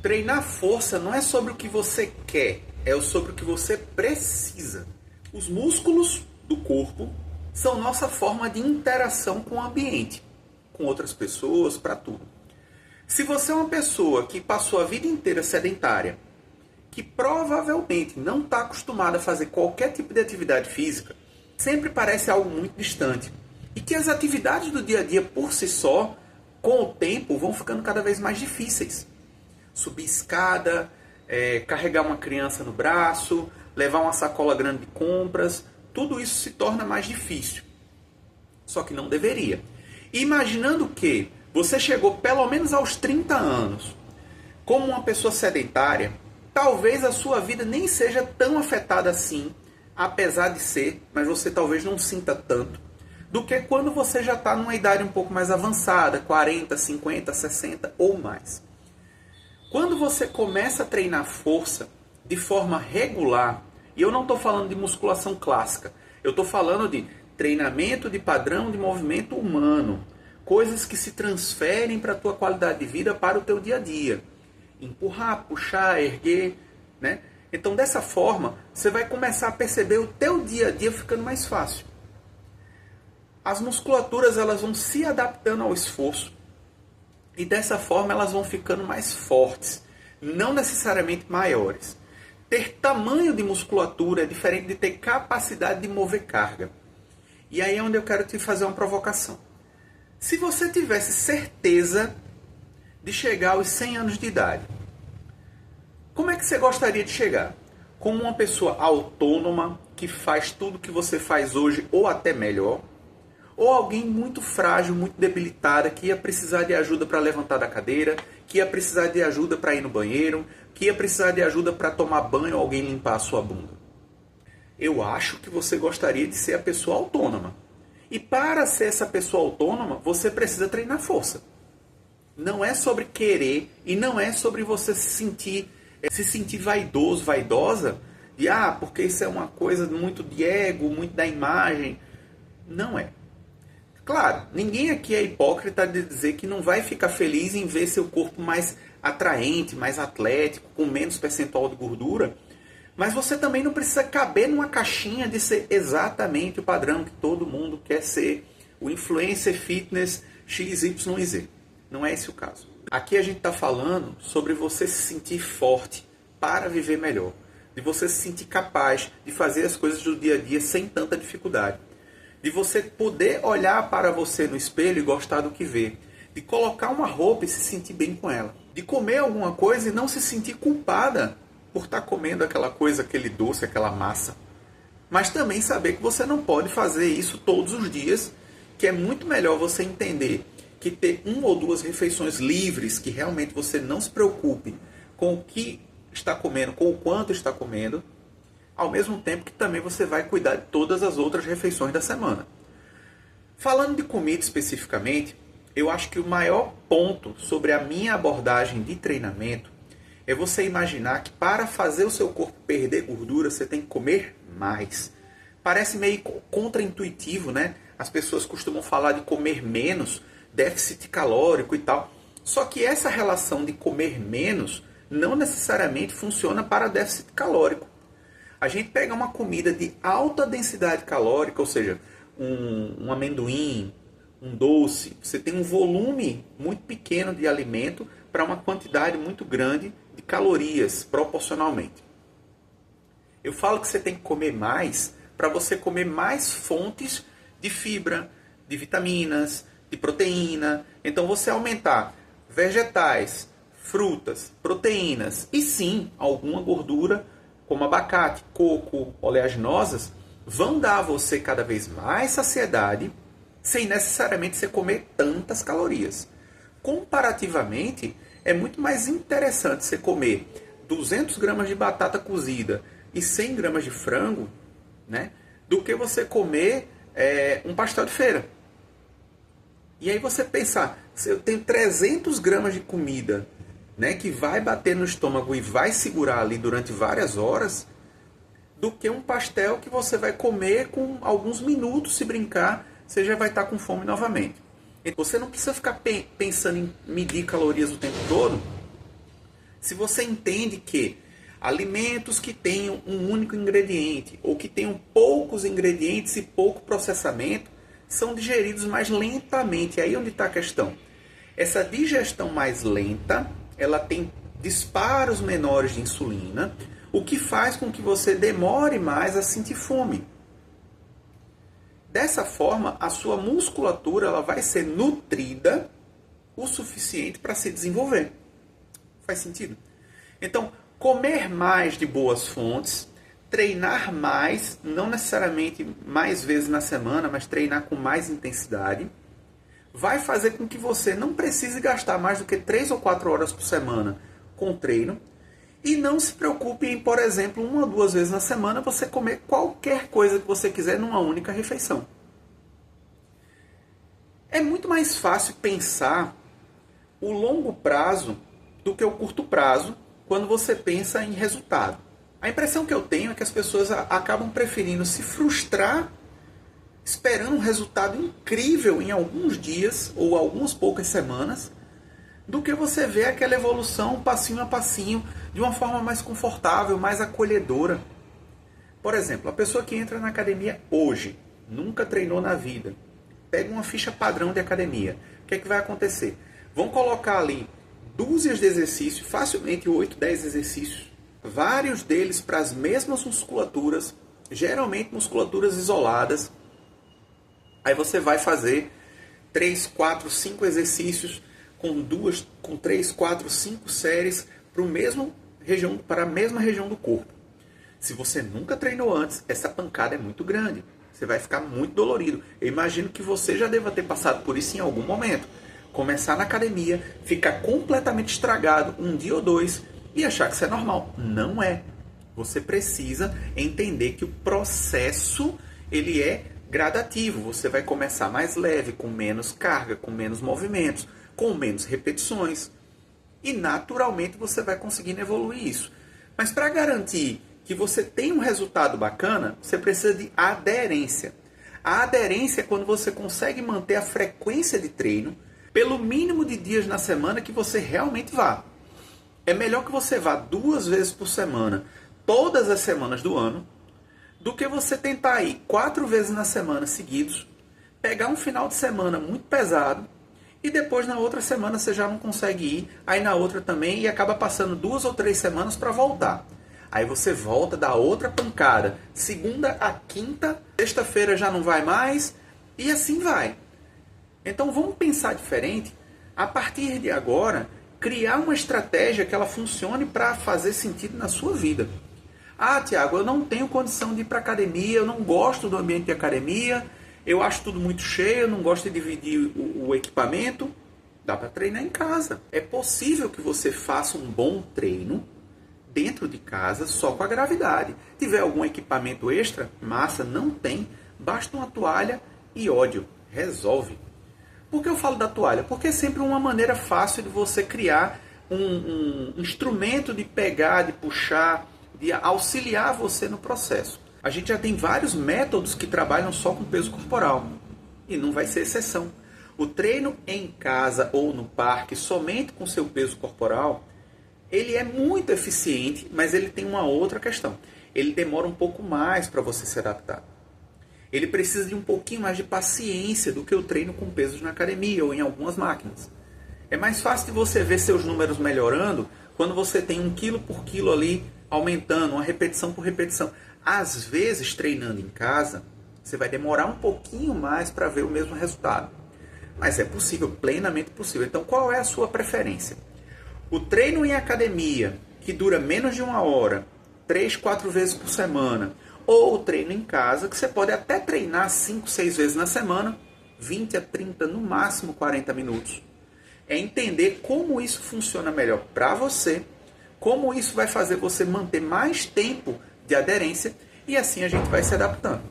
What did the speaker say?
Treinar força não é sobre o que você quer, é sobre o que você precisa. Os músculos do corpo são nossa forma de interação com o ambiente, com outras pessoas, para tudo. Se você é uma pessoa que passou a vida inteira sedentária, que provavelmente não está acostumada a fazer qualquer tipo de atividade física, sempre parece algo muito distante. E que as atividades do dia a dia por si só, com o tempo, vão ficando cada vez mais difíceis. Subir escada, carregar uma criança no braço, levar uma sacola grande de compras, tudo isso se torna mais difícil. Só que não deveria. E imaginando que você chegou pelo menos aos 30 anos como uma pessoa sedentária, talvez a sua vida nem seja tão afetada assim, apesar de ser, mas você talvez não sinta tanto, do que quando você já está numa idade um pouco mais avançada, 40, 50, 60 ou mais. Quando você começa a treinar força de forma regular, e eu não estou falando de musculação clássica, eu estou falando de treinamento de padrão de movimento humano, coisas que se transferem para a tua qualidade de vida, para o teu dia a dia. Empurrar, puxar, erguer, né? Então dessa forma, você vai começar a perceber o teu dia a dia ficando mais fácil. As musculaturas elas vão se adaptando ao esforço e dessa forma elas vão ficando mais fortes, não necessariamente maiores. Ter tamanho de musculatura é diferente de ter capacidade de mover carga. E aí é onde eu quero te fazer uma provocação. Se você tivesse certeza de chegar aos 100 anos de idade, como é que você gostaria de chegar? Como uma pessoa autônoma, que faz tudo que você faz hoje ou até melhor? Ou alguém muito frágil, muito debilitada, que ia precisar de ajuda para levantar da cadeira, que ia precisar de ajuda para ir no banheiro, que ia precisar de ajuda para tomar banho ou alguém limpar a sua bunda? Eu acho que você gostaria de ser a pessoa autônoma. E para ser essa pessoa autônoma, você precisa treinar força. Não é sobre querer e não é sobre você se sentir vaidoso, vaidosa, de porque isso é uma coisa muito de ego, muito da imagem. Não é. Claro, ninguém aqui é hipócrita de dizer que não vai ficar feliz em ver seu corpo mais atraente, mais atlético, com menos percentual de gordura, mas você também não precisa caber numa caixinha de ser exatamente o padrão que todo mundo quer ser, o influencer fitness XYZ. Não é esse o caso. Aqui a gente está falando sobre você se sentir forte para viver melhor, de você se sentir capaz de fazer as coisas do dia a dia sem tanta dificuldade, de você poder olhar para você no espelho e gostar do que vê, de colocar uma roupa e se sentir bem com ela, de comer alguma coisa e não se sentir culpada por estar comendo aquela coisa, aquele doce, aquela massa. Mas também saber que você não pode fazer isso todos os dias, que é muito melhor você entender que ter uma ou duas refeições livres, que realmente você não se preocupe com o que está comendo, com o quanto está comendo, ao mesmo tempo que também você vai cuidar de todas as outras refeições da semana. Falando de comida especificamente, eu acho que o maior ponto sobre a minha abordagem de treinamento é você imaginar que para fazer o seu corpo perder gordura, você tem que comer mais. Parece meio contraintuitivo, né? As pessoas costumam falar de comer menos, déficit calórico e tal. Só que essa relação de comer menos não necessariamente funciona para déficit calórico. A gente pega uma comida de alta densidade calórica, ou seja, um amendoim, um doce, você tem um volume muito pequeno de alimento para uma quantidade muito grande de calorias, proporcionalmente. Eu falo que você tem que comer mais para você comer mais fontes de fibra, de vitaminas, de proteína. Então você aumentar vegetais, frutas, proteínas e sim alguma gordura como abacate, coco, oleaginosas, vão dar a você cada vez mais saciedade sem necessariamente você comer tantas calorias. Comparativamente, é muito mais interessante você comer 200 gramas de batata cozida e 100 gramas de frango, né, do que você comer um pastel de feira. E aí você pensar, se eu tenho 300 gramas de comida, né, que vai bater no estômago e vai segurar ali durante várias horas, do que um pastel que você vai comer com alguns minutos, se brincar, você já vai estar com fome novamente. Você não precisa ficar pensando em medir calorias o tempo todo. Se você entende que alimentos que tenham um único ingrediente ou que tenham poucos ingredientes e pouco processamento são digeridos mais lentamente. Aí onde está a questão. Essa digestão mais lenta, ela tem disparos menores de insulina, o que faz com que você demore mais a sentir fome. Dessa forma, a sua musculatura ela vai ser nutrida o suficiente para se desenvolver. Faz sentido? Então, comer mais de boas fontes, treinar mais, não necessariamente mais vezes na semana, mas treinar com mais intensidade, vai fazer com que você não precise gastar mais do que 3 ou 4 horas por semana com treino e não se preocupe em, por exemplo, 1 ou 2 vezes na semana você comer qualquer coisa que você quiser numa única refeição. É muito mais fácil pensar o longo prazo do que o curto prazo quando você pensa em resultado. A impressão que eu tenho é que as pessoas acabam preferindo se frustrar esperando um resultado incrível em alguns dias ou algumas poucas semanas, do que você ver aquela evolução passinho a passinho, de uma forma mais confortável, mais acolhedora. Por exemplo, a pessoa que entra na academia hoje, nunca treinou na vida, pega uma ficha padrão de academia, o que é que vai acontecer? Vão colocar ali dúzias de exercícios, facilmente 8, 10 exercícios, vários deles para as mesmas musculaturas, geralmente musculaturas isoladas. Aí você vai fazer 3, 4, 5 exercícios com 3, 4, 5 séries para a mesma região do corpo. Se você nunca treinou antes, essa pancada é muito grande. Você vai ficar muito dolorido. Eu imagino que você já deva ter passado por isso em algum momento. Começar na academia, ficar completamente estragado 1 dia ou 2 e achar que isso é normal. Não é. Você precisa entender que o processo ele é gradativo. Você vai começar mais leve, com menos carga, com menos movimentos, com menos repetições. E naturalmente você vai conseguindo evoluir isso. Mas para garantir que você tenha um resultado bacana, você precisa de aderência. A aderência é quando você consegue manter a frequência de treino pelo mínimo de dias na semana que você realmente vá. É melhor que você vá 2 vezes por semana, todas as semanas do ano, do que você tentar ir 4 vezes na semana seguidos, pegar um final de semana muito pesado e depois na outra semana você já não consegue ir, aí na outra também e acaba passando 2 ou 3 semanas para voltar. Aí você volta, dá outra pancada, segunda a quinta, sexta-feira já não vai mais e assim vai. Então vamos pensar diferente, a partir de agora, criar uma estratégia que ela funcione para fazer sentido na sua vida. Ah, Tiago, eu não tenho condição de ir para academia, eu não gosto do ambiente de academia, eu acho tudo muito cheio, eu não gosto de dividir o equipamento. Dá para treinar em casa. É possível que você faça um bom treino dentro de casa só com a gravidade. Tiver algum equipamento extra, massa, não tem, basta uma toalha e ódio. Resolve. Por que eu falo da toalha? Porque é sempre uma maneira fácil de você criar um instrumento de pegar, de puxar, de auxiliar você no processo. A gente já tem vários métodos que trabalham só com peso corporal. E não vai ser exceção. O treino em casa ou no parque somente com seu peso corporal, ele é muito eficiente, mas ele tem uma outra questão. Ele demora um pouco mais para você se adaptar. Ele precisa de um pouquinho mais de paciência do que o treino com pesos na academia ou em algumas máquinas. É mais fácil de você ver seus números melhorando quando você tem 1 quilo por quilo ali aumentando, uma repetição por repetição. Às vezes, treinando em casa, você vai demorar um pouquinho mais para ver o mesmo resultado. Mas é possível, plenamente possível. Então, qual é a sua preferência? O treino em academia, que dura menos de 1 hora, 3, 4 vezes por semana, ou o treino em casa, que você pode até treinar 5, 6 vezes na semana, 20 a 30, no máximo 40 minutos. É entender como isso funciona melhor para você, como isso vai fazer você manter mais tempo de aderência, e assim a gente vai se adaptando.